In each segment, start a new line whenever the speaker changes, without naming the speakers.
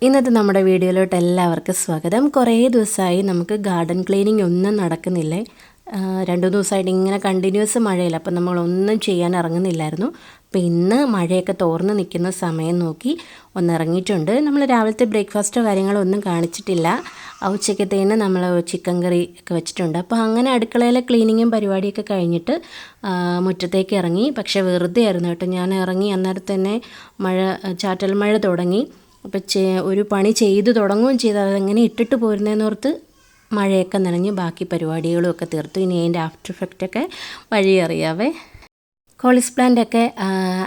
ഇന്നത്തെ നമ്മുടെ വീഡിയോയിലോട്ട് എല്ലാവർക്കും സ്വാഗതം. കുറേ ദിവസമായി നമുക്ക് ഗാർഡൻ ക്ലീനിങ് ഒന്നും നടക്കുന്നില്ലേ. 2 ദിവസമായിട്ട് ഇങ്ങനെ കണ്ടിന്യൂസ് മഴയില്ല, അപ്പം നമ്മളൊന്നും ചെയ്യാൻ ഇറങ്ങുന്നില്ലായിരുന്നു. അപ്പോൾ ഇന്ന് മഴയൊക്കെ തോർന്ന് നിൽക്കുന്ന സമയം നോക്കി ഒന്ന് ഇറങ്ങിയിട്ടുണ്ട്. നമ്മൾ രാവിലത്തെ ബ്രേക്ക്ഫാസ്റ്റോ കാര്യങ്ങളോ ഒന്നും കാണിച്ചിട്ടില്ല. ഉച്ചക്കത്തേന് നമ്മൾ ചിക്കൻ കറി ഒക്കെ വെച്ചിട്ടുണ്ട്. അപ്പോൾ അങ്ങനെ അടുക്കളയിലെ ക്ലീനിങ്ങും പരിപാടിയൊക്കെ കഴിഞ്ഞിട്ട് മുറ്റത്തേക്ക് ഇറങ്ങി. പക്ഷേ വെറുതെ ആയിരുന്നു കേട്ടോ. ഞാൻ ഇറങ്ങി അന്നേരം തന്നെ ചാറ്റൽ മഴ തുടങ്ങി. അപ്പോൾ ഒരു പണി ചെയ്ത് തുടങ്ങുകയും ചെയ്ത് അതെങ്ങനെ ഇട്ടിട്ട് പോരുന്നതെന്നോർത്ത് മഴയൊക്കെ നനഞ്ഞ് ബാക്കി പരിപാടികളും ഒക്കെ തീർത്തു. ഇനി അതിൻ്റെ ആഫ്റ്റർ എഫക്റ്റൊക്കെ വഴി അറിയാവേ. കോളിസ് പ്ലാന്റൊക്കെ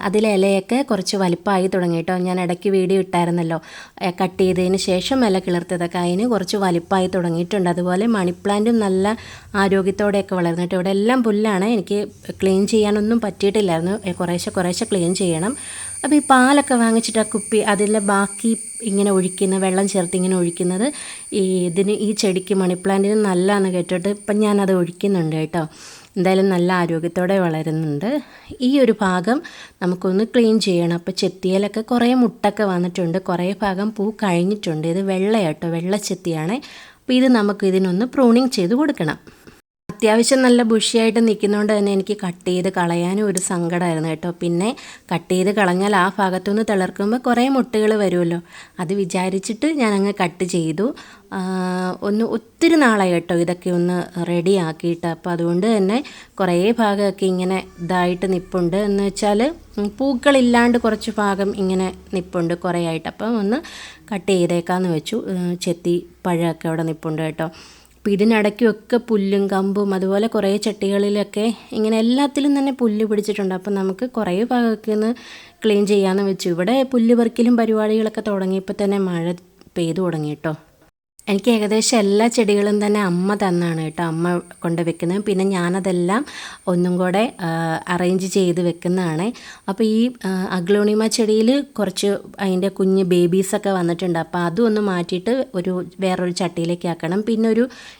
അതിലെ ഇലയൊക്കെ കുറച്ച് വലിപ്പമായി തുടങ്ങി കേട്ടോ. ഞാൻ ഇടയ്ക്ക് വീഡിയോ ഇട്ടായിരുന്നല്ലോ, കട്ട് ചെയ്തതിന് ശേഷം ഇല കിളിർത്തതൊക്കെ അതിന് കുറച്ച് വലിപ്പമായി തുടങ്ങിയിട്ടുണ്ട്. അതുപോലെ മണി പ്ലാന്റും നല്ല ആരോഗ്യത്തോടെയൊക്കെ വളർന്നു കേട്ടോ. ഇവിടെ എല്ലാം പുല്ലാണ്, എനിക്ക് ക്ലീൻ ചെയ്യാനൊന്നും പറ്റിയിട്ടില്ലായിരുന്നു. കുറേശ്ശെ ക്ലീൻ ചെയ്യണം. അപ്പോൾ ഈ പാലൊക്കെ വാങ്ങിച്ചിട്ട് ആ കുപ്പി അതിലെ ബാക്കി ഇങ്ങനെ ഒഴിക്കുന്ന വെള്ളം ചേർത്ത് ഇങ്ങനെ ഒഴിക്കുന്നത് ഈ ചെടിക്ക് മണി പ്ലാന്റിന് നല്ലതാണെന്ന് കേട്ടിട്ട് ഇപ്പം ഞാനത് ഒഴിക്കുന്നുണ്ട് കേട്ടോ. എന്തായാലും നല്ല ആരോഗ്യത്തോടെ വളരുന്നുണ്ട്. ഈ ഒരു ഭാഗം നമുക്കൊന്ന് ക്ലീൻ ചെയ്യണം. അപ്പോൾ ചെത്തിയിലൊക്കെ കുറേ മുട്ടൊക്കെ വന്നിട്ടുണ്ട്, കുറേ ഭാഗം പൂ കഴിഞ്ഞിട്ടുണ്ട്. ഇത് വെള്ളയാട്ടോ, വെള്ള ചെത്തിയാണ്. അപ്പോൾ ഇത് നമുക്ക് ഇതിനൊന്ന് പ്രൂണിങ് ചെയ്ത് കൊടുക്കണം. അത്യാവശ്യം നല്ല ബുഷിയായിട്ട് നിൽക്കുന്നതുകൊണ്ട് തന്നെ എനിക്ക് കട്ട് ചെയ്ത് കളയാനും ഒരു സങ്കടമായിരുന്നു കേട്ടോ. പിന്നെ കട്ട് ചെയ്ത് കളഞ്ഞാൽ ആ ഭാഗത്തുനിന്ന് തിളർക്കുമ്പോൾ കുറേ മുട്ടുകൾ വരുമല്ലോ, അത് വിചാരിച്ചിട്ട് ഞാനങ്ങ് കട്ട് ചെയ്തു. ഒത്തിരി നാളായി കേട്ടോ ഇതൊക്കെ ഒന്ന് റെഡി ആക്കിയിട്ട്. അപ്പോൾ അതുകൊണ്ട് തന്നെ കുറേ ഭാഗമൊക്കെ ഇങ്ങനെ ഇതായിട്ട് നിൽപ്പുണ്ട്. എന്ന് വെച്ചാൽ പൂക്കളില്ലാണ്ട് കുറച്ച് ഭാഗം ഇങ്ങനെ നിൽപ്പുണ്ട് കുറേ ആയിട്ട്. അപ്പം ഒന്ന് കട്ട് ചെയ്തേക്കാമെന്ന് വെച്ചു. ചെത്തി പഴമൊക്കെ അവിടെ നിൽപ്പുണ്ട് കേട്ടോ. അപ്പോൾ ഇതിനിടയ്ക്കൊക്കെ പുല്ലും കമ്പും അതുപോലെ കുറേ ചട്ടികളിലൊക്കെ ഇങ്ങനെ എല്ലാത്തിലും തന്നെ പുല്ല് പിടിച്ചിട്ടുണ്ട്. അപ്പം നമുക്ക് കുറേ ഭാഗമൊക്കെ ഒന്ന് ക്ലീൻ ചെയ്യാമെന്ന് വെച്ചു. ഇവിടെ പുല്ല് പറിക്കലും പരിപാടികളൊക്കെ തുടങ്ങിയപ്പോൾ തന്നെ മഴ പെയ്തു തുടങ്ങി കേട്ടോ. എനിക്ക് ഏകദേശം എല്ലാ ചെടികളും തന്നെ അമ്മ തന്നാണ് കേട്ടോ, അമ്മ കൊണ്ട് വെക്കുന്നത്. പിന്നെ ഞാനതെല്ലാം ഒന്നും കൂടെ അറേഞ്ച് ചെയ്ത് വെക്കുന്നതാണ്. അപ്പോൾ ഈ അഗ്ലോണിമ ചെടിയിൽ കുറച്ച് അതിൻ്റെ കുഞ്ഞ് ബേബീസൊക്കെ വന്നിട്ടുണ്ട്. അപ്പോൾ അതും ഒന്ന് മാറ്റിയിട്ട് വേറൊരു ചട്ടിയിലേക്ക് ആക്കണം. പിന്നെ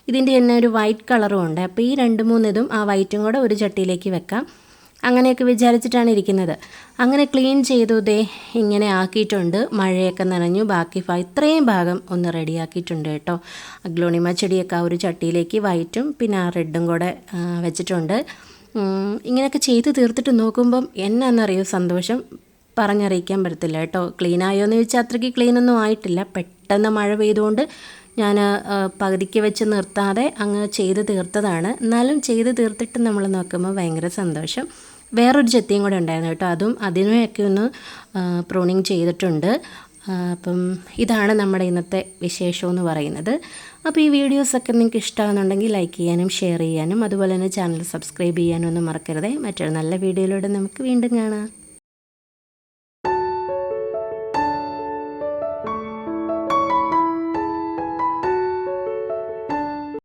ഇതിൻ്റെ തന്നെ ഒരു വൈറ്റ് കളറും ഉണ്ട്. അപ്പോൾ ഈ 2-3 ഇതും ആ വൈറ്റും കൂടെ ഒരു ചട്ടിയിലേക്ക് വെക്കാം. അങ്ങനെയൊക്കെ വിചാരിച്ചിട്ടാണ് ഇരിക്കുന്നത്. അങ്ങനെ ക്ലീൻ ചെയ്തു ഇങ്ങനെ ആക്കിയിട്ടുണ്ട്. മഴയൊക്കെ നനഞ്ഞു. ബാക്കി ഇത്രയും ഭാഗം ഒന്ന് റെഡിയാക്കിയിട്ടുണ്ട് കേട്ടോ. അഗ്ലോണിമ ചെടിയൊക്കെ ആ ഒരു ചട്ടിയിലേക്ക് വൈറ്റും പിന്നെ ആ റെഡും കൂടെ വെച്ചിട്ടുണ്ട്. ഇങ്ങനെയൊക്കെ ചെയ്ത് തീർത്തിട്ട് നോക്കുമ്പം എന്നാന്നറിയോ സന്തോഷം, പറഞ്ഞറിയിക്കാൻ പറ്റത്തില്ല കേട്ടോ. ക്ലീനായോ എന്ന് ചോദിച്ചാൽ അത്രയ്ക്ക് ക്ലീനൊന്നും ആയിട്ടില്ല. പെട്ടെന്ന് മഴ പെയ്തുകൊണ്ട് ഞാൻ പകുതിക്ക് വെച്ച് നിർത്താതെ അങ്ങ് ചെയ്ത് തീർത്തതാണ്. എന്നാലും ചെയ്ത് തീർത്തിട്ട് നമ്മൾ നോക്കുമ്പോൾ ഭയങ്കര സന്തോഷം. വേറൊരു ചെത്തിയും കൂടെ ഉണ്ടായിരുന്നു കേട്ടോ, അതിനെയൊക്കെ ഒന്ന് പ്രൂണിങ് ചെയ്തിട്ടുണ്ട്. അപ്പം ഇതാണ് നമ്മുടെ ഇന്നത്തെ വിശേഷം എന്ന് പറയുന്നത്. അപ്പോൾ ഈ വീഡിയോസൊക്കെ നിങ്ങൾക്ക് ഇഷ്ടമാകുന്നുണ്ടെങ്കിൽ ലൈക്ക് ചെയ്യാനും ഷെയർ ചെയ്യാനും അതുപോലെ തന്നെ ചാനൽ സബ്സ്ക്രൈബ് ചെയ്യാനും ഒന്നും മറക്കരുതേ. മറ്റൊരു നല്ല വീഡിയോയിലൂടെ നമുക്ക് വീണ്ടും കാണാം.